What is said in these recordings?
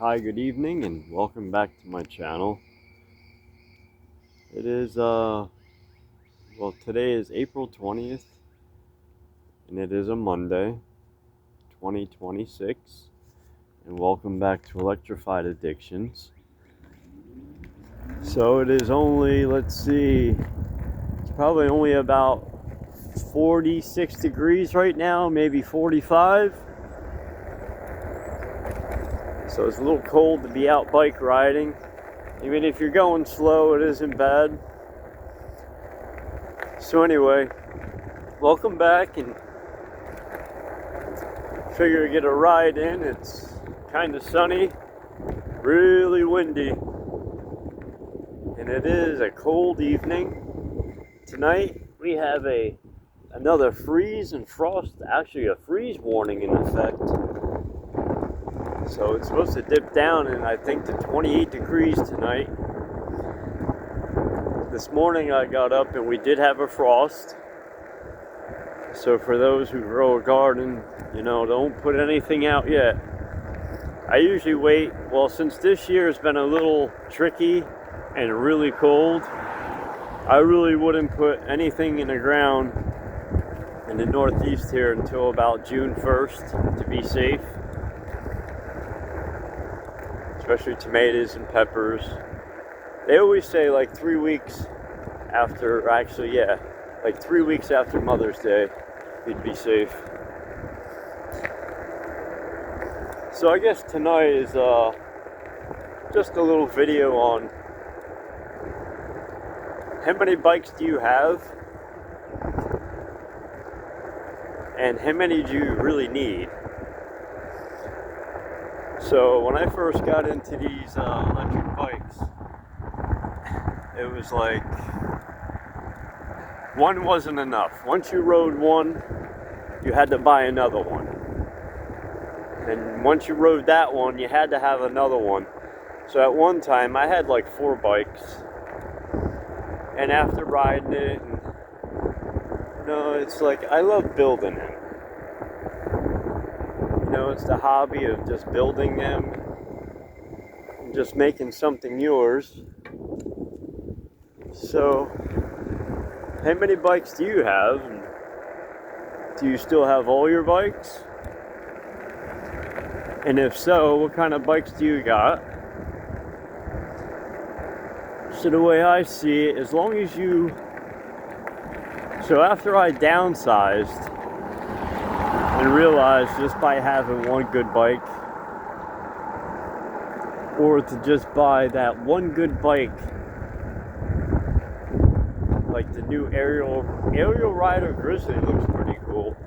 Hi, good evening, and welcome back to my channel. It is, today is April 20th, and it is a Monday, 2026, and welcome back to Electrified Addictions. So it is only, it's probably only about 46 degrees right now, maybe 45. So it's a little cold to be out bike riding. Even if you're going slow, it isn't bad. So anyway, welcome back, and figure get a ride in. It's kind of sunny, really windy, and it is a cold evening. Tonight we have another freeze and frost, actually a freeze warning in effect. So it's supposed to dip down in, I think, to 28 degrees tonight. This morning I got up and we did have a frost. So for those who grow a garden, don't put anything out yet. I usually wait. Well, since this year has been a little tricky and really cold, I really wouldn't put anything in the ground in the Northeast here until about June 1st to be safe. Especially tomatoes and peppers. They always say like 3 weeks after, like 3 weeks after Mother's Day, you'd be safe. So I guess tonight is just a little video on how many bikes do you have and how many do you really need. So when I first got into these electric bikes, it was like one wasn't enough. Once you rode one, you had to buy another one. And once you rode that one, you had to have another one. So at one time, I had like 4 bikes. And after riding it, it's like, I love building it. It's the hobby of just building them, and just making something yours. So, how many bikes do you have? Do you still have all your bikes? And if so, what kind of bikes do you got? So the way I see it, as long as so after I downsized, and realized just by having one good bike, or to just buy that one good bike, like the new aerial rider Grizzly looks pretty cool.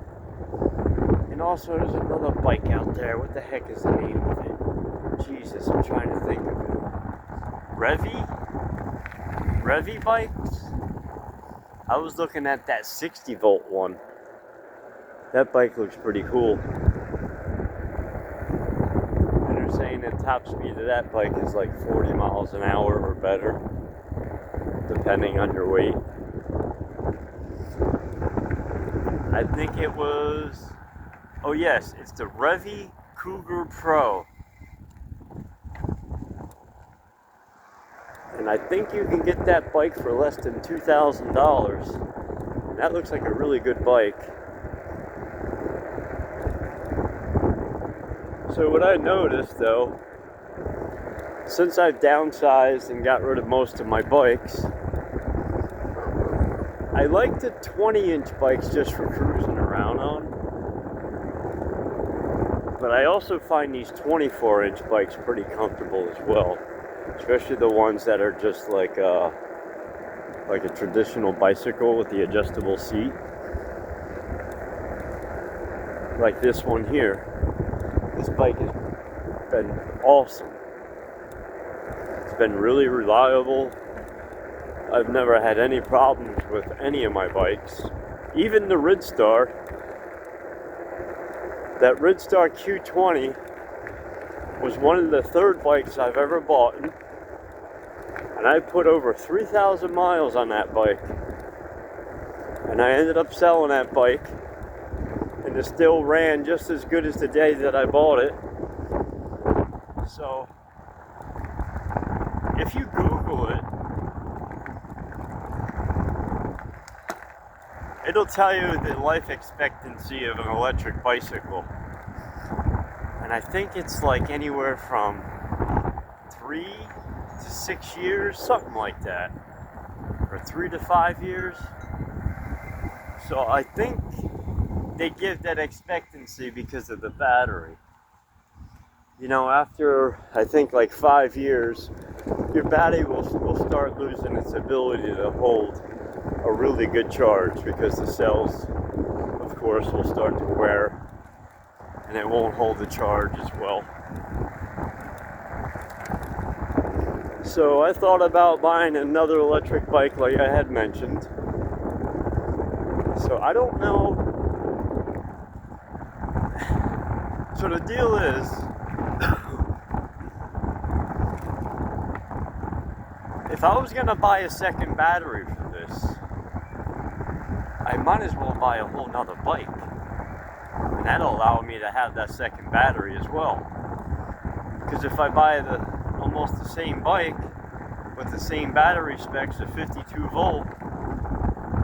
And also there's another bike out there. What the heck is the name of it? Jesus, I'm trying to think of it. Revy bikes? I was looking at that 60 volt one. That bike looks pretty cool. And they're saying the top speed of that bike is like 40 miles an hour or better, depending on your weight. I think it was, oh yes, it's the Revy Cougar Pro. And I think you can get that bike for less than $2,000. And that looks like a really good bike. So what I noticed though, since I've downsized and got rid of most of my bikes, I like the 20-inch bikes just for cruising around on. But I also find these 24-inch bikes pretty comfortable as well. Especially the ones that are just like a traditional bicycle with the adjustable seat. Like this one here. This bike has been awesome. It's been really reliable. I've never had any problems with any of my bikes. Even the Ridstar. That Ridstar Q20 was one of the 3rd bikes I've ever bought. And I put over 3,000 miles on that bike. And I ended up selling that bike. And it still ran just as good as the day that I bought it. So if you Google it, it'll tell you the life expectancy of an electric bicycle. And I think it's like anywhere from 3 to 6 years, something like that. Or 3 to 5 years. So I think they give that expectancy because of the battery. You know, after I think like 5 years, your battery will start losing its ability to hold a really good charge because the cells, of course, will start to wear and it won't hold the charge as well. So I thought about buying another electric bike like I had mentioned. So I don't know. So the deal is, if I was gonna buy a second battery for this, I might as well buy a whole nother bike. And that'll allow me to have that second battery as well. Because if I buy almost the same bike with the same battery specs of 52 volt,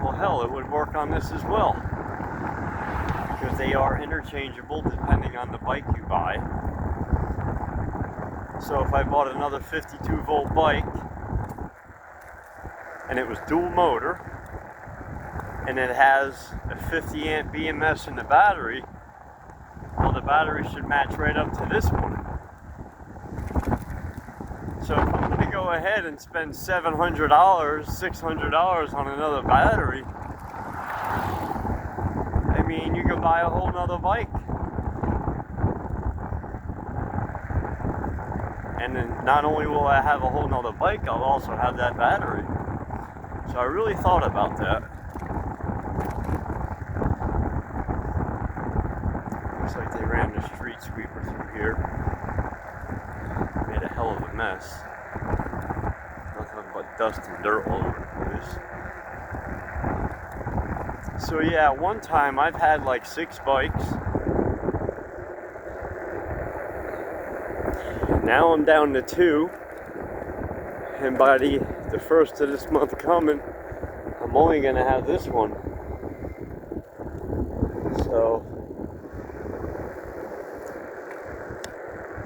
well hell, it would work on this as well. Because they are interchangeable depending on the bike you buy. So if I bought another 52 volt bike and it was dual motor and it has a 50 amp BMS in the battery, well, the battery should match right up to this one. So if I'm going to go ahead and spend $700, $600 on another battery, I mean, you can buy a whole nother bike. And then not only will I have a whole nother bike, I'll also have that battery. So I really thought about that. Looks like they ran the street sweeper through here. Made a hell of a mess. Nothing but dust and dirt all over the place. So yeah, one time I've had like 6 bikes. Now I'm down to 2. And by the first of this month coming, I'm only going to have this one. So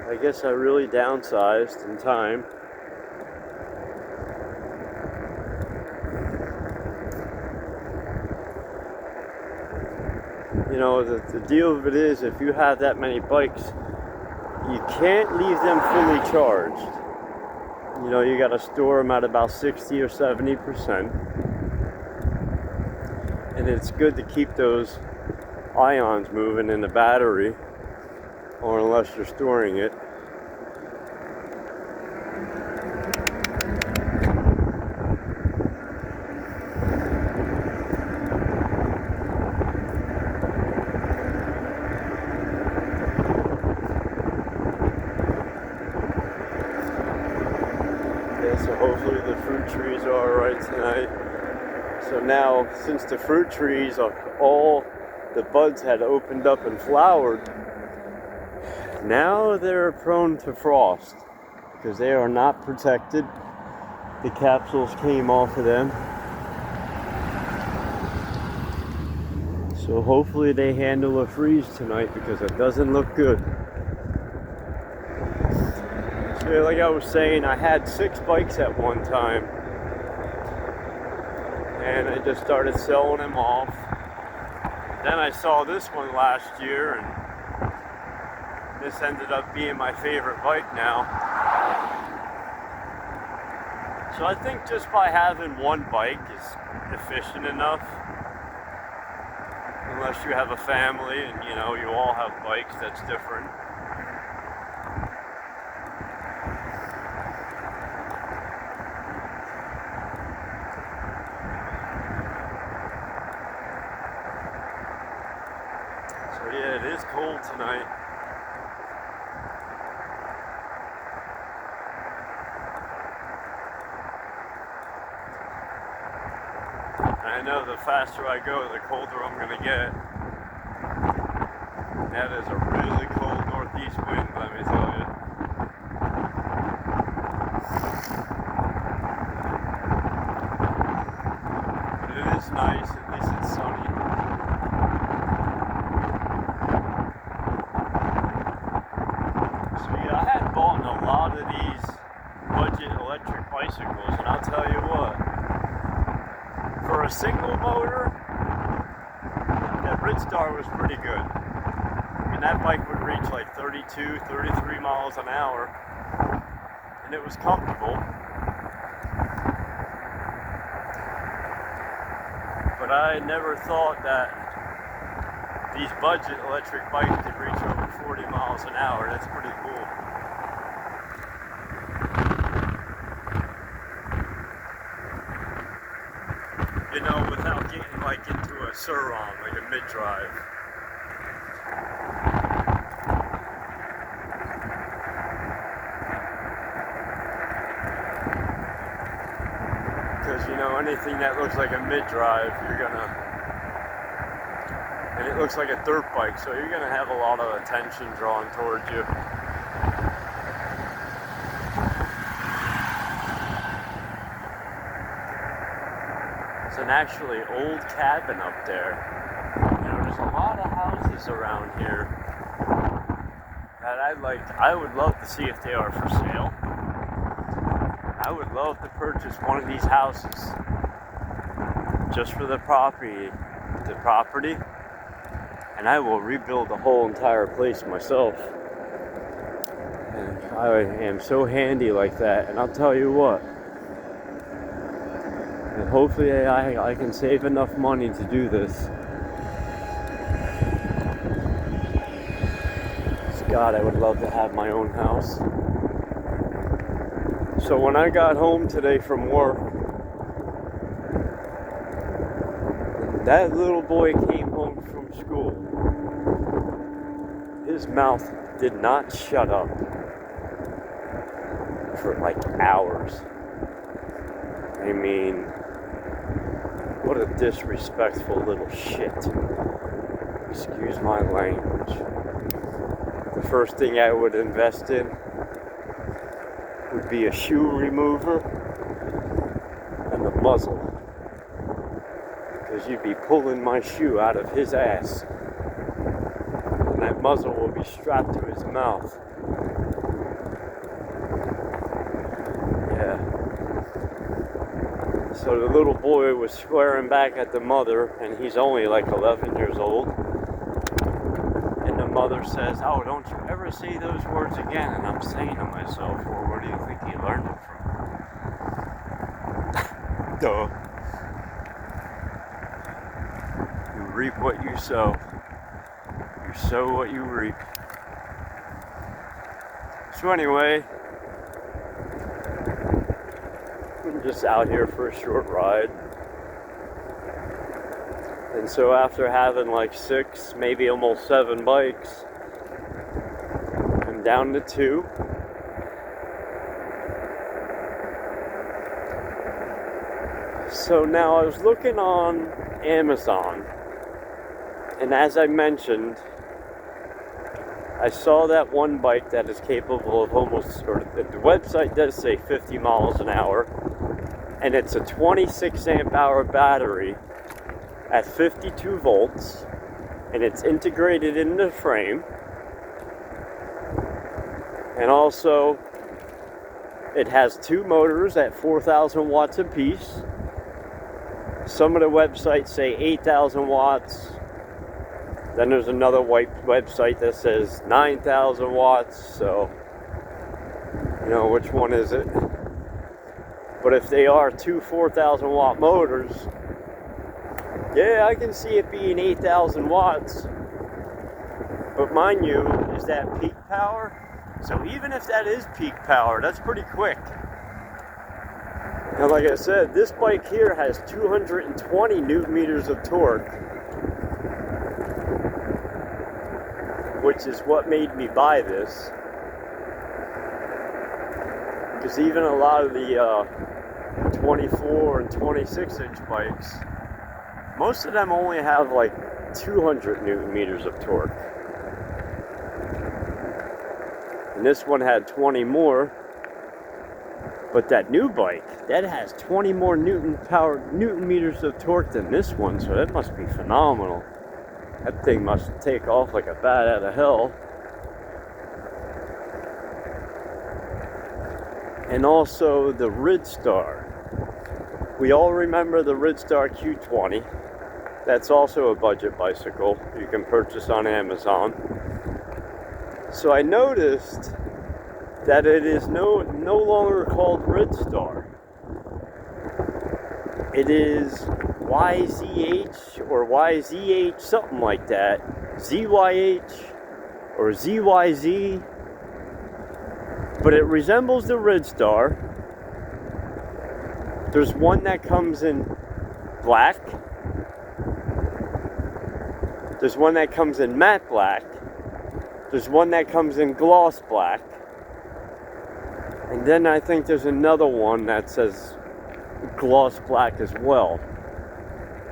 I guess I really downsized in time. You know, the deal of it is, if you have that many bikes, you can't leave them fully charged. You know, you got to store them at about 60 or 70%. And it's good to keep those ions moving in the battery, or unless you're storing it. So hopefully the fruit trees are alright tonight. So now, since the fruit trees are all the buds had opened up and flowered, now they're prone to frost because they are not protected. The capsules came off of them. So hopefully they handle a freeze tonight because it doesn't look good. So like I was saying, I had 6 bikes at one time. And I just started selling them off. Then I saw this one last year, and this ended up being my favorite bike now. So I think just by having one bike is efficient enough. Unless you have a family and you know you all have bikes, that's different. So yeah, it is cold tonight. I know the faster I go, the colder I'm going to get. That is a really cold northeast wind, let me tell you. bought a lot of these budget electric bicycles, and I'll tell you what, for a single motor, that Ridstar was pretty good. I mean, that bike would reach like 32, 33 miles an hour, and it was comfortable. But I never thought that these budget electric bikes could reach over 40 miles an hour. That's pretty cool. You know, without getting like into a Sur-Ron, like a mid-drive. Because, you know, anything that looks like a mid-drive, you're gonna, and it looks like a dirt bike, so you're gonna have a lot of attention drawn towards you. It's an actually old cabin up there. You know, there's a lot of houses around here that I would love to see if they are for sale. I would love to purchase one of these houses just for the property, and I will rebuild the whole entire place myself. And I am so handy like that, and I'll tell you what, and hopefully I can save enough money to do this. God, I would love to have my own house. So when I got home today from work, that little boy came home from school. His mouth did not shut up for like hours. I mean, what a disrespectful little shit. Excuse my language. The first thing I would invest in would be a shoe remover and the muzzle, because you'd be pulling my shoe out of his ass, and that muzzle will be strapped to his mouth. Yeah. So the little boy was swearing back at the mother, and he's only like 11 years old. And the mother says, "Oh, don't you ever say those words again." And I'm saying to myself, well, where do you think he learned it from? Duh. You reap what you sow. You sow what you reap. So anyway, I'm just out here for a short ride. And so after having like 6, maybe almost 7 bikes, I'm down to 2. So now I was looking on Amazon, and as I mentioned, I saw that one bike that is capable of almost, or the website does say 50 miles an hour, and it's a 26 amp hour battery at 52 volts, and it's integrated in the frame, and also it has 2 motors at 4,000 watts apiece. Some of the websites say 8,000 watts. Then there's another website that says 9,000 watts. So, you know, which one is it? But if they are 2 4,000 watt motors, yeah, I can see it being 8,000 watts. But mind you, is that peak power? So even if that is peak power, that's pretty quick. Now, like I said, this bike here has 220 newton meters of torque, which is what made me buy this. Because even a lot of the 24 and 26 inch bikes, most of them only have like 200 newton meters of torque. And this one had 20 more. But that new bike, that has 20 more newton meters of torque than this one, so that must be phenomenal. That thing must take off like a bat out of hell. and also the Ridstar. We all remember the Ridstar Q20. That's also a budget bicycle you can purchase on Amazon. So I noticed that it is no longer called Ridstar. It is YZH or YZH, something like that. ZYH or ZYZ. But it resembles the Ridstar. There's one that comes in black. There's one that comes in matte black. There's one that comes in gloss black. And then I think there's another one that says gloss black as well.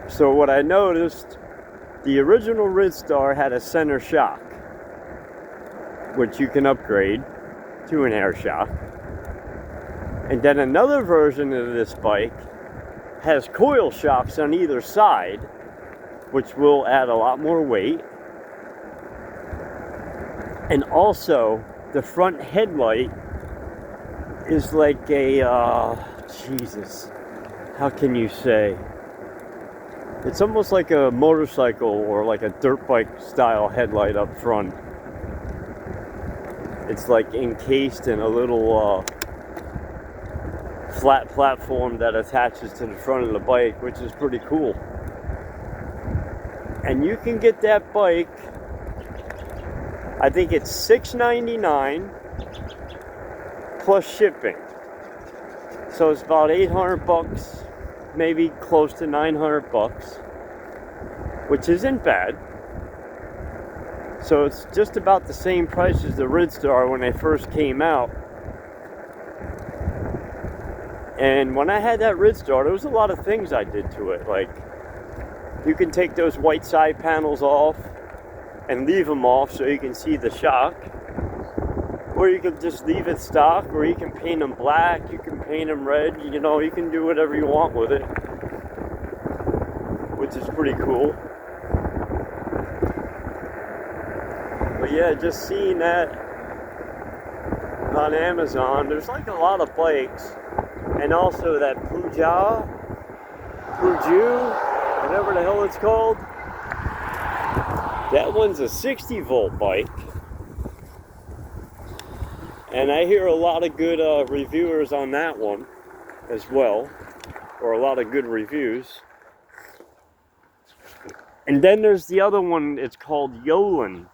So what I noticed, the original Ridstar had a center shock, which you can upgrade to an air shock. And then another version of this bike has coil shocks on either side, which will add a lot more weight. And also, the front headlight is like a, Jesus, how can you say? It's almost like a motorcycle or like a dirt bike style headlight up front. It's like encased in a little flat platform that attaches to the front of the bike, which is pretty cool. And you can get that bike, I think it's $6.99 plus shipping. So it's about 800 bucks, maybe close to 900 bucks, which isn't bad. So it's just about the same price as the Ridstar when they first came out. And when I had that Ridstar, there was a lot of things I did to it. Like, you can take those white side panels off and leave them off so you can see the shock. Or you can just leave it stock, or you can paint them black, you can paint them red, you know, you can do whatever you want with it, which is pretty cool. But yeah, just seeing that on Amazon, there's like a lot of bikes, and also that Puju, whatever the hell it's called. That one's a 60 volt bike. And I hear a lot of good reviewers on that one as well, or a lot of good reviews. And then there's the other one, it's called Yolan.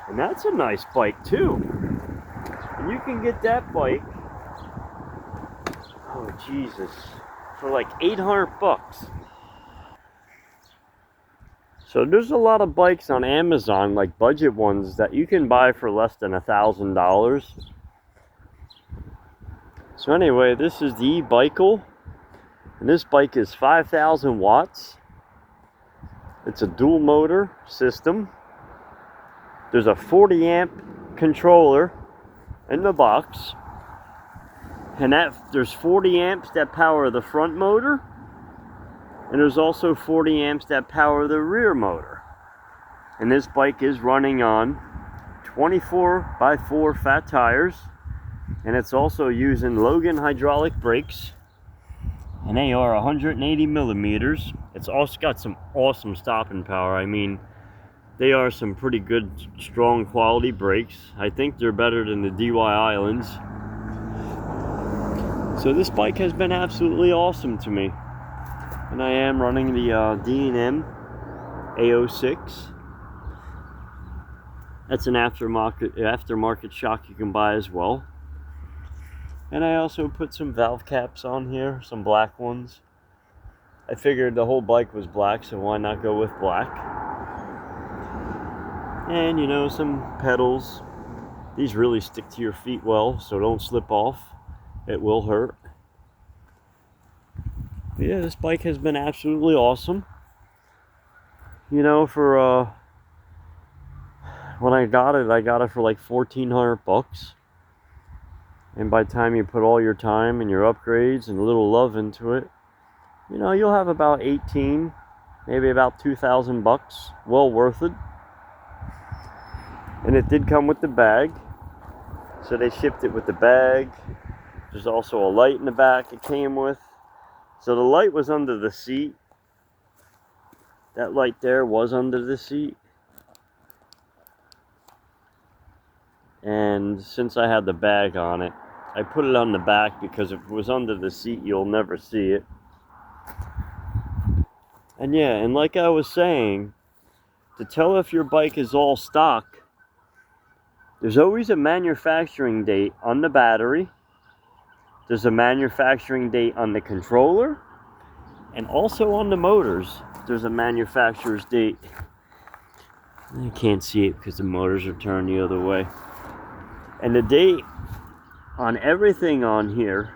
And that's a nice bike too. And you can get that bike, oh Jesus, for like 800 bucks. So there's a lot of bikes on Amazon, like budget ones, that you can buy for less than $1,000. So anyway, this is the Ebikes, and this bike is 5,000 watts. It's a dual motor system. There's a 40 amp controller in the box, and there's 40 amps that power the front motor. And there's also 40 amps that power the rear motor. And this bike is running on 24x4 fat tires. And it's also using Logan hydraulic brakes. And they are 180 millimeters. It's also got some awesome stopping power. I mean, they are some pretty good, strong quality brakes. I think they're better than the DY Islands. So this bike has been absolutely awesome to me. And I am running the D&M A06. That's an aftermarket shock you can buy as well. And I also put some valve caps on here, some black ones. I figured the whole bike was black, so why not go with black? And you know, some pedals. These really stick to your feet well, so don't slip off. It will hurt. But yeah, this bike has been absolutely awesome. You know, for when I got it for like 1,400 bucks. And by the time you put all your time and your upgrades and a little love into it, you know, you'll have about 18, maybe about 2,000 bucks. Well worth it. And it did come with the bag. So they shipped it with the bag. There's also a light in the back it came with. So the light was under the seat. That light there was under the seat. And since I had the bag on it, I put it on the back because if it was under the seat, you'll never see it. And yeah, and like I was saying, to tell if your bike is all stock, there's always a manufacturing date on the battery. There's a manufacturing date on the controller. And also on the motors, there's a manufacturer's date. I can't see it because the motors are turned the other way. And the date on everything on here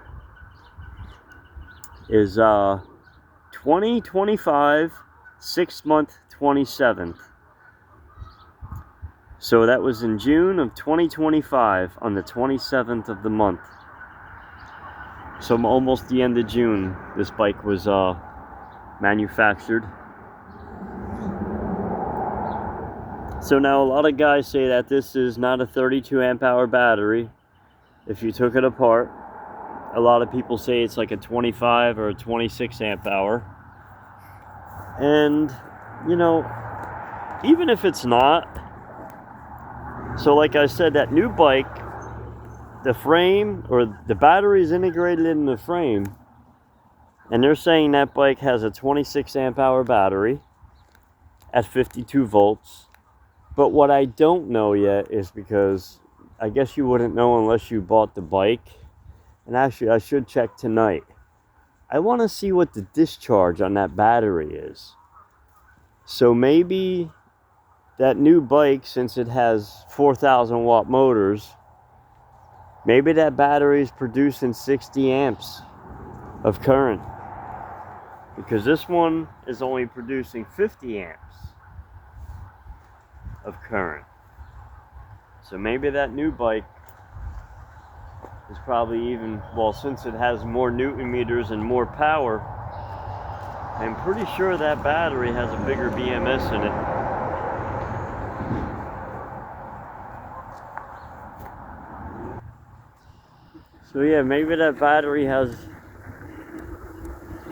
is 2025, 6th month, 27th. So that was in June of 2025 on the 27th of the month. So almost the end of June, this bike was manufactured. So now a lot of guys say that this is not a 32 amp hour battery. If you took it apart, a lot of people say it's like a 25 or a 26 amp hour. And, you know, even if it's not, so like I said, that new bike, the frame or the battery is integrated in the frame, and they're saying that bike has a 26 amp hour battery at 52 volts. But what I don't know yet is, because I guess you wouldn't know unless you bought the bike, and actually I should check tonight. I want to see what the discharge on that battery is. So maybe that new bike, since it has 4,000 watt motors, maybe that battery is producing 60 amps of current, because this one is only producing 50 amps of current. So maybe that new bike is probably even, well, since it has more Newton meters and more power, I'm pretty sure that battery has a bigger BMS in it. So yeah, maybe that battery has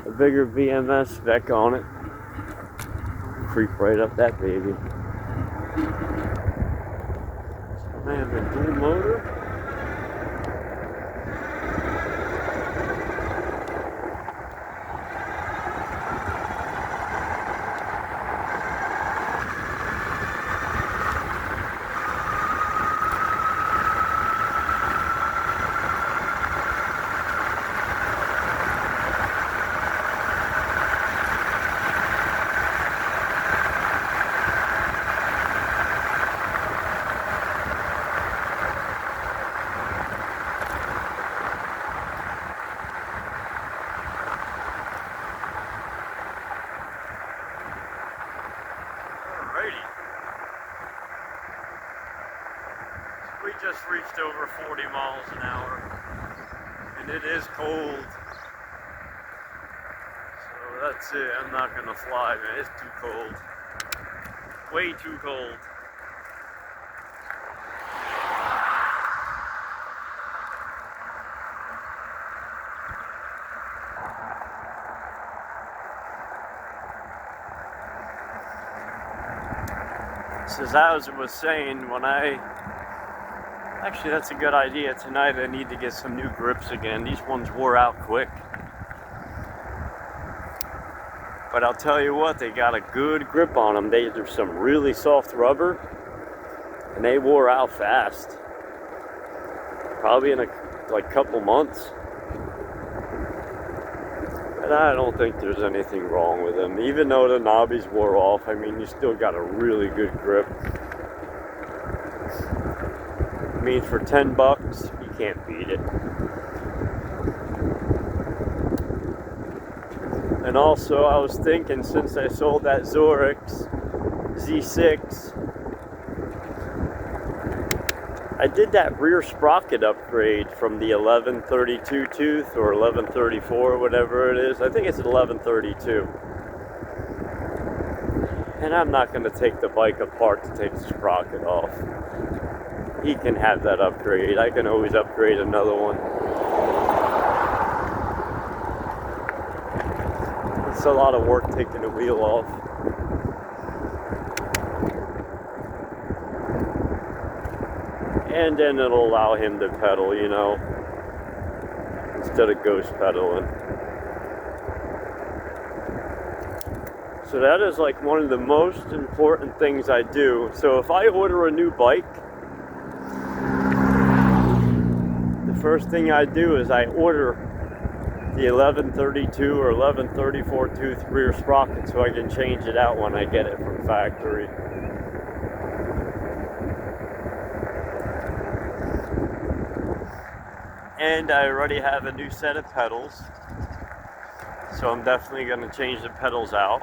a bigger BMS spec on it. Creep right up that baby. So I have a dual motor. We just reached over 40 miles an hour, and it is cold. So that's it. I'm not gonna fly, man. It's too cold. Way too cold. So as I was saying, actually that's a good idea. Tonight I need to get some new grips again. These ones wore out quick. But I'll tell you what, they got a good grip on them. There's some really soft rubber, and they wore out fast. Probably in a couple months. And I don't think there's anything wrong with them. Even though the knobbies wore off, I mean, you still got a really good grip. I mean, for $10, you can't beat it. And also, I was thinking, since I sold that Zorix Z6, I did that rear sprocket upgrade from the 1132 tooth or 1134, whatever it is. I think it's an 1132. And I'm not going to take the bike apart to take the sprocket off. he can have that upgrade. I can always upgrade another one. It's a lot of work taking the wheel off. And then it'll allow him to pedal, you know, instead of ghost pedaling. So that is like one of the most important things I do. So if I order a new bike, the first thing I do is I order the 1132 or 1134 tooth rear sprocket so I can change it out when I get it from factory. And I already have a new set of pedals, so I'm definitely going to change the pedals out,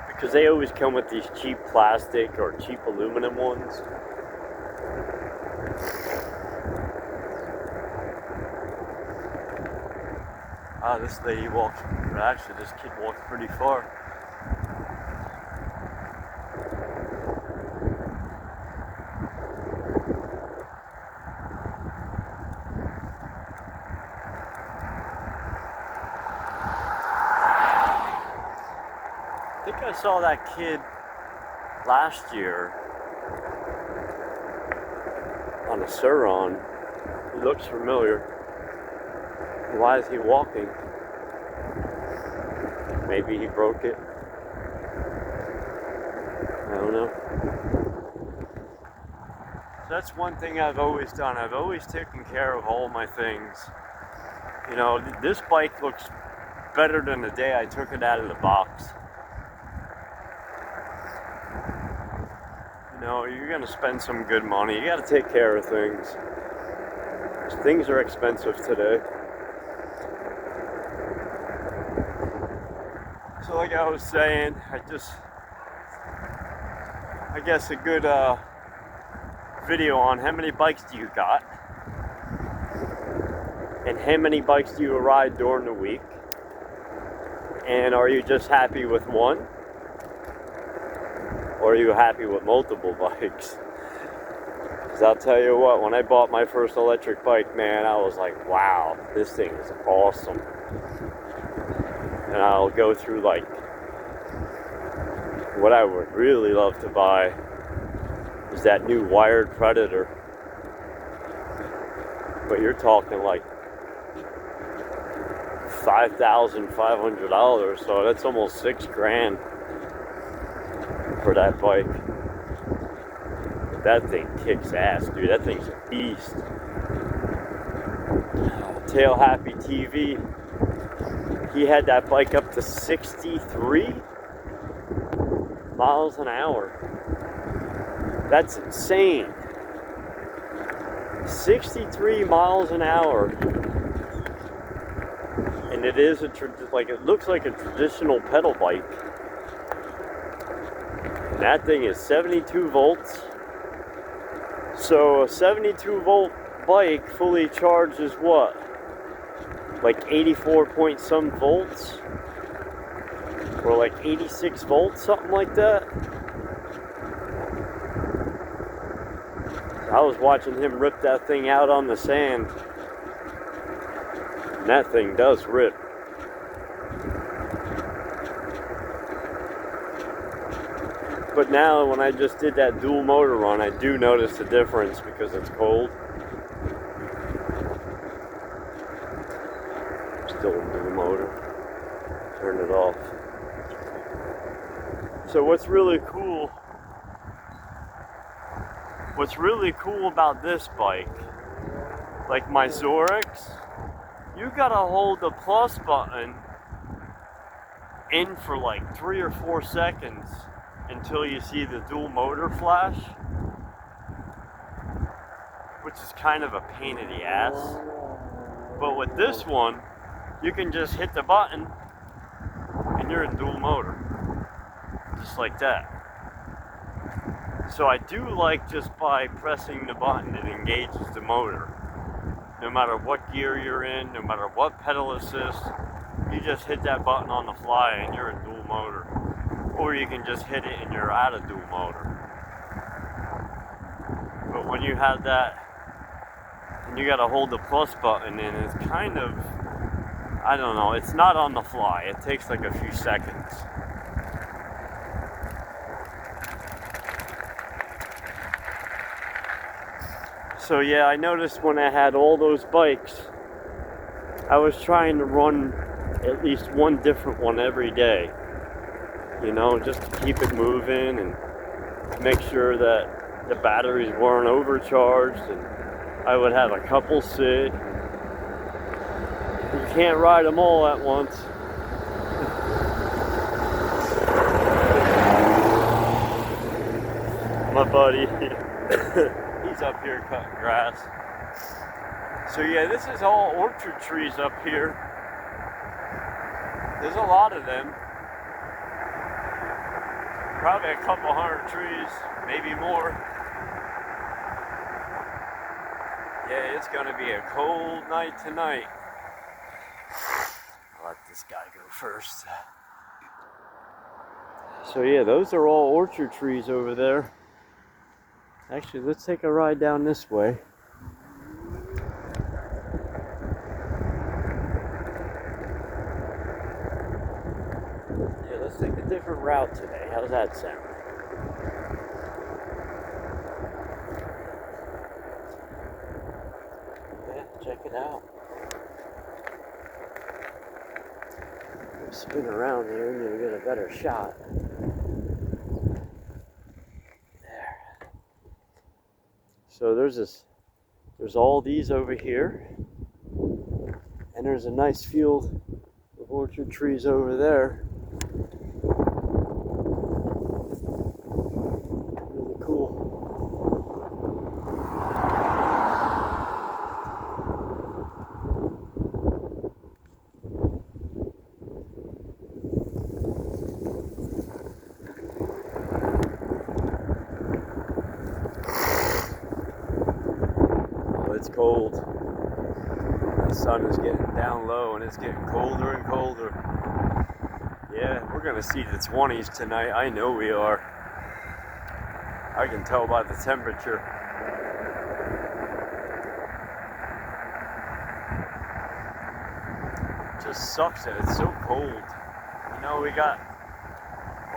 because they always come with these cheap plastic or cheap aluminum ones. This lady walks, or actually this kid walks pretty far. I think I saw that kid last year on a Suron. He looks familiar. Why is he walking? Maybe he broke it. I don't know. So that's one thing I've always done. I've always taken care of all my things. You know, this bike looks better than the day I took it out of the box. You know, you're gonna spend some good money. You gotta take care of things. Things are expensive today. So like I was saying, I guess a good video on how many bikes do you got, and how many bikes do you ride during the week, and are you just happy with one, or are you happy with multiple bikes? Because I'll tell you what, when I bought my first electric bike, man, I was like, wow, this thing is awesome. And I'll go through like what I would really love to buy is that new wired Predator. But you're talking like $5,500, so that's almost $6,000 for that bike. But that thing kicks ass, dude. That thing's a beast. Tail Happy TV. He had that bike up to 63 miles an hour. That's insane. 63 miles an hour. And it is it looks like a traditional pedal bike. And that thing is 72 volts. So a 72 volt bike fully charged is what? Like 84 point some volts, or like 86 volts, something like that. I was watching him rip that thing out on the sand, and that thing does rip. But now when I just did that dual motor run, I do notice the difference because it's cold. Still in the motor. Turn it off. So what's really cool about this bike, like my Zorix, you gotta hold the plus button in for like 3 or 4 seconds until you see the dual motor flash, which is kind of a pain in the ass. But with this one, you can just hit the button and you're in dual motor, just like that. So I do like just by pressing the button, it engages the motor. No matter what gear you're in, no matter what pedal assist, you just hit that button on the fly and you're in dual motor. Or you can just hit it and you're out of dual motor. when you have that, and you gotta hold the plus button, and it's kind of, I don't know, it's not on the fly. It takes like a few seconds. So yeah, I noticed when I had all those bikes, I was trying to run at least one different one every day. You know, just to keep it moving and make sure that the batteries weren't overcharged, and I would have a couple sit. You can't ride them all at once. My buddy, he's up here cutting grass. So yeah, this is all orchard trees up here. There's a lot of them. Probably a couple hundred trees, maybe more. Yeah, it's gonna be a cold night tonight. I'll let this guy go first. So yeah, those are all orchard trees over there. Actually, let's take a ride down this way. Yeah, let's take a different route today. How's that sound? Yeah, check it out. Spin around here and you'll get a better shot. There. So there's all these over here, and there's a nice field of orchard trees over there. Really cool. It's cold. The sun is getting down low and it's getting colder and colder. Yeah, we're gonna see the 20s tonight. I know we are. I can tell by the temperature. It just sucks that it's so cold. You know, we got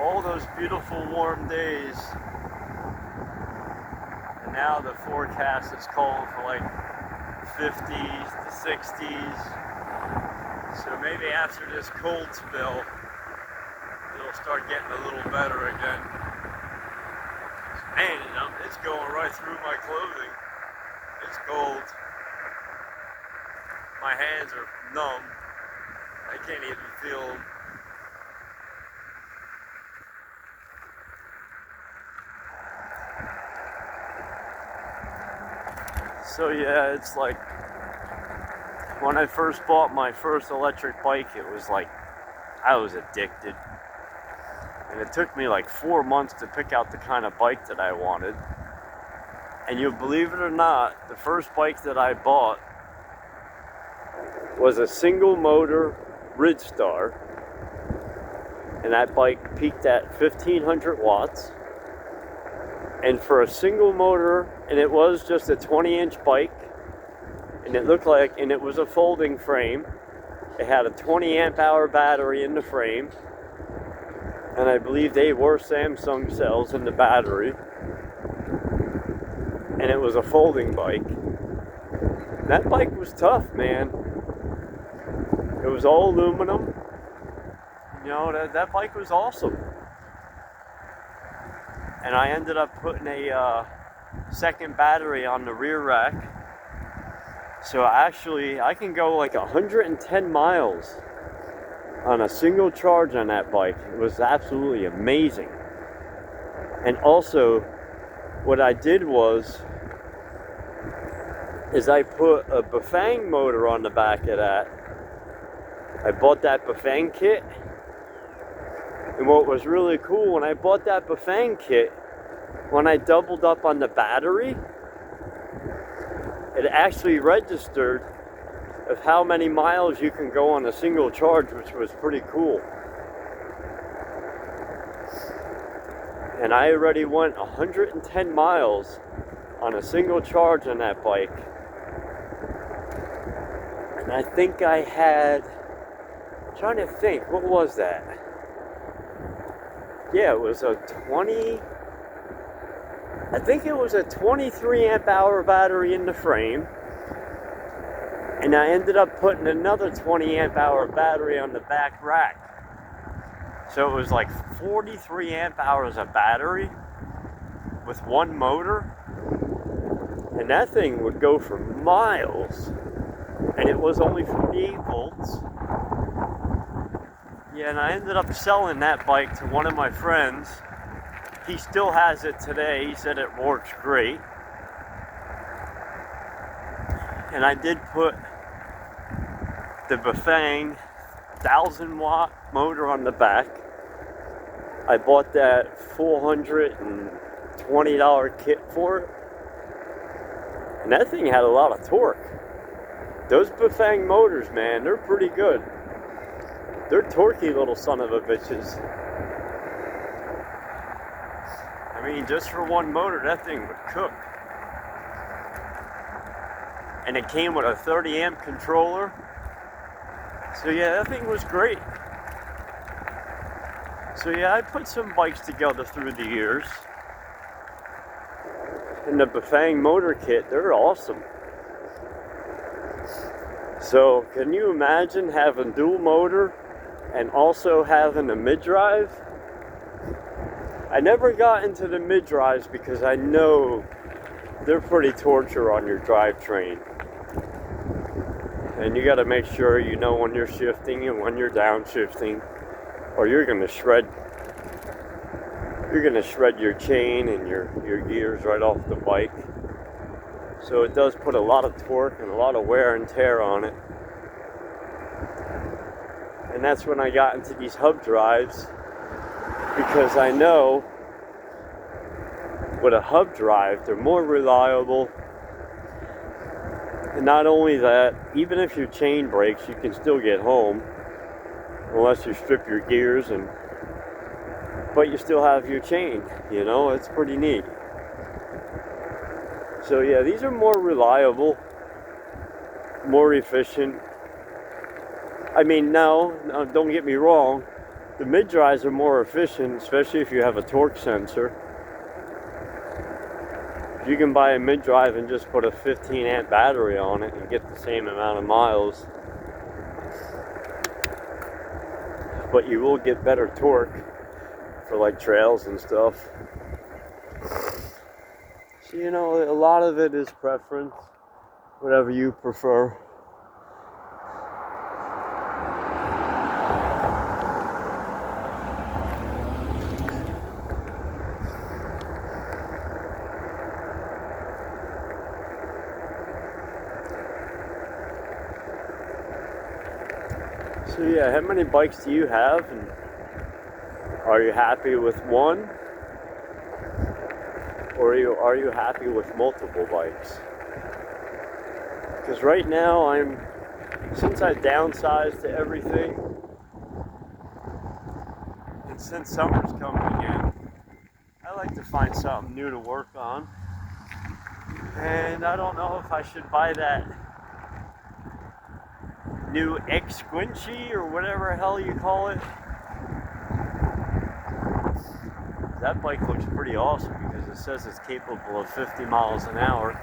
all those beautiful warm days. Now the forecast is calling for like 50s to 60s. So maybe after this cold spell, it'll start getting a little better again. Man, it's going right through my clothing. It's cold. My hands are numb. I can't even feel them. So yeah, it's like when I first bought my first electric bike, it was like I was addicted. And it took me like 4 months to pick out the kind of bike that I wanted. And you'll believe it or not, the first bike that I bought was a single motor Ridstar. And that bike peaked at 1500 watts. And for a single motor, and it was just a 20-inch bike, and it looked like, and it was a folding frame. It had a 20 amp hour battery in the frame, and I believe they were Samsung cells in the battery, and it was a folding bike. That bike was tough, man. It was all aluminum. You know, that bike was awesome. And I ended up putting a second battery on the rear rack. So actually, I can go like 110 miles on a single charge on that bike. It was absolutely amazing. And also, what I did is I put a Bafang motor on the back of that. I bought that Bafang kit. And what was really cool, when I bought that Bafang kit, when I doubled up on the battery, it actually registered of how many miles you can go on a single charge, which was pretty cool. And I already went 110 miles on a single charge on that bike. And I think I had, I'm trying to think, what was that? Yeah, it was a 23 amp hour battery in the frame. And I ended up putting another 20 amp hour battery on the back rack. So it was like 43 amp hours of battery with one motor. And that thing would go for miles. And it was only 48 volts. Yeah, and I ended up selling that bike to one of my friends. He still has it today. He said it works great. And I did put the Bafang 1000 watt motor on the back. I bought that $420 kit for it. And that thing had a lot of torque. Those Bafang motors, man, they're pretty good. They're torquey little son of a bitches. I mean, just for one motor, that thing would cook. And it came with a 30 amp controller. So yeah, that thing was great. So yeah, I put some bikes together through the years. And the Bafang motor kit, they're awesome. So can you imagine having dual motor and also having a mid-drive? I never got into the mid-drives because I know they're pretty torture on your drivetrain. And you got to make sure you know when you're shifting and when you're downshifting, or you're going to shred your chain and your gears right off the bike. So it does put a lot of torque and a lot of wear and tear on it. And that's when I got into these hub drives, because I know with a hub drive, they're more reliable. And not only that, even if your chain breaks, you can still get home, unless you strip your gears, but you still have your chain, you know, it's pretty neat. So yeah, these are more reliable, more efficient. I mean, no, don't get me wrong, the mid-drives are more efficient, especially if you have a torque sensor. You can buy a mid-drive and just put a 15 amp battery on it and get the same amount of miles. But you will get better torque for like trails and stuff. So, you know, a lot of it is preference, whatever you prefer. So yeah, how many bikes do you have, and are you happy with one, or are you happy with multiple bikes? Because right now since I downsized to everything, and since summer's coming again, I like to find something new to work on. And I don't know if I should buy that new X Squinchy or whatever the hell you call it. That bike looks pretty awesome because it says it's capable of 50 miles an hour.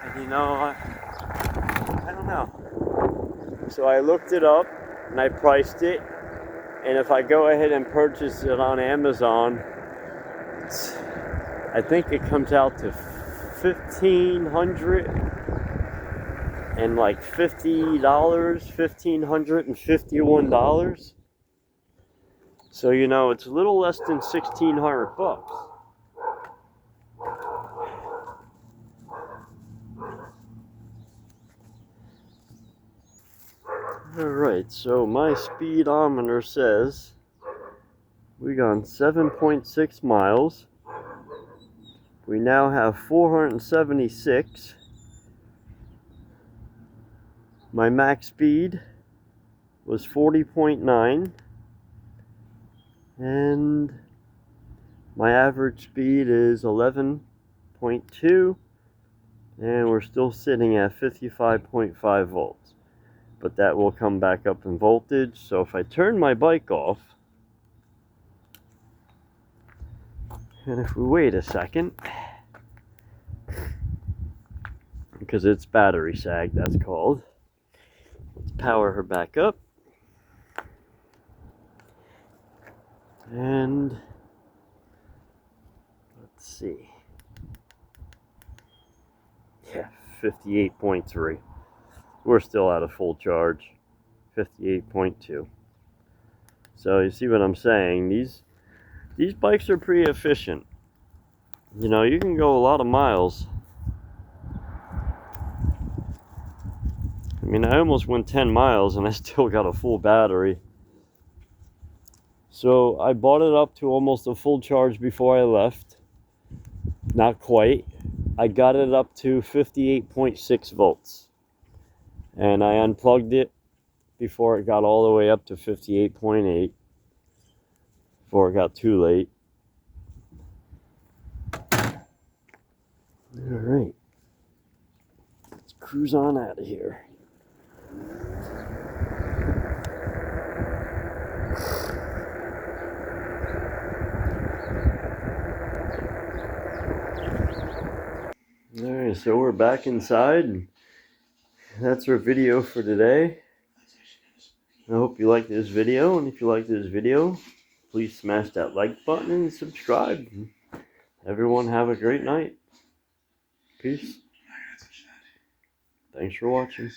And you know, I don't know. So I looked it up and I priced it. And if I go ahead and purchase it on Amazon, I think it comes out to $1,500 and like $50, $1,551. So, you know, it's a little less than $1,600 bucks. Alright, so my speedometer says we gone 7.6 miles. We now have 476. My max speed was 40.9. And My average speed is 11.2, and we're still sitting at 55.5 volts. But that will come back up in voltage. So if I turn my bike off, and if we wait a second, because it's battery sag, that's called. Let's power her back up. And let's see. Yeah, 58.3. We're still at a full charge. 58.2. So you see what I'm saying? These bikes are pretty efficient. You know, you can go a lot of miles. I mean, I almost went 10 miles and I still got a full battery. So I bought it up to almost a full charge before I left. Not quite. I got it up to 58.6 volts. And I unplugged it before it got all the way up to 58.8. Before it got too late. Alright. Let's cruise on out of here. Alright, so we're back inside. That's our video for today. I hope you liked this video, and if you liked this video, please smash that like button and subscribe. Everyone have a great night. Peace. Thanks for watching.